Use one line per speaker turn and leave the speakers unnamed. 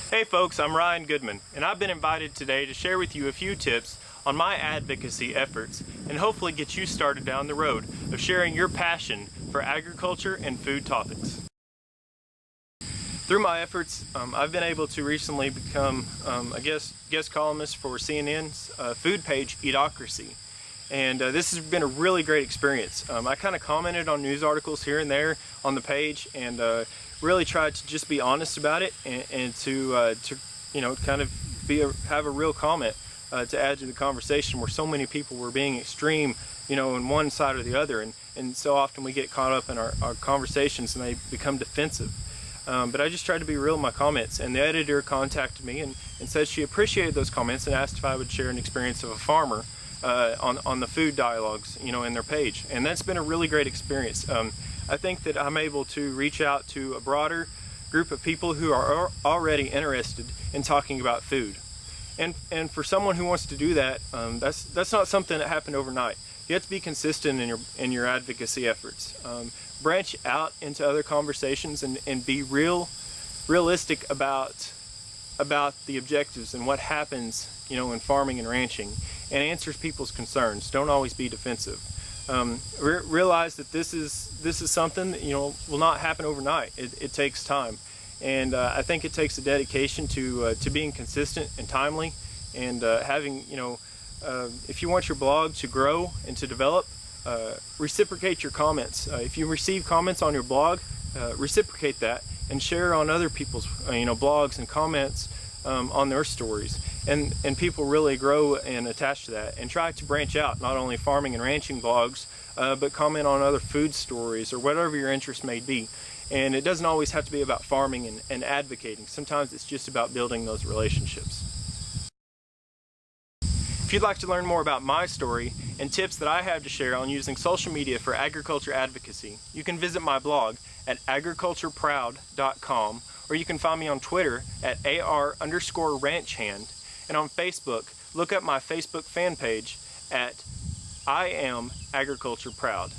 Hey folks, I'm Ryan Goodman, and I've been invited today to share with you a few tips on my advocacy efforts and hopefully get you started down the road of sharing your passion for agriculture and food topics. Through my efforts, I've been able to recently become a guest columnist for CNN's food page, Advocacy. And this has been a really great experience. I kind of commented on news articles here and there on the page, and really tried to just be honest about it and to kind of have a real comment to add to the conversation, where so many people were being extreme, in one side or the other, and so often we get caught up in our conversations and they become defensive. But I just tried to be real in my comments, and the editor contacted me and said she appreciated those comments and asked if I would share an experience of a farmer on the food dialogues, in their page. And that's been a really great experience. I think that I'm able to reach out to a broader group of people who are already interested in talking about food. And for someone who wants to do that, that's not something that happened overnight. You have to be consistent in your advocacy efforts. Branch out into other conversations and be realistic about the objectives and what happens, in farming and ranching, and answers people's concerns. Don't always be defensive. Realize that this is something that will not happen overnight. It takes time, and I think it takes a dedication to being consistent and timely, and having if you want your blog to grow and to develop, reciprocate your comments. If you receive comments on your blog, reciprocate that and share on other people's blogs and comments on their stories, and people really grow and attach to that, and try to branch out, not only farming and ranching blogs, but comment on other food stories or whatever your interest may be. And it doesn't always have to be about farming and advocating. Sometimes it's just about building those relationships. If you'd like to learn more about my story and tips that I have to share on using social media for agriculture advocacy, you can visit my blog at agricultureproud.com, or you can find me on Twitter at AR_ranchhand, and on Facebook, look up my Facebook fan page at I Am Agriculture Proud.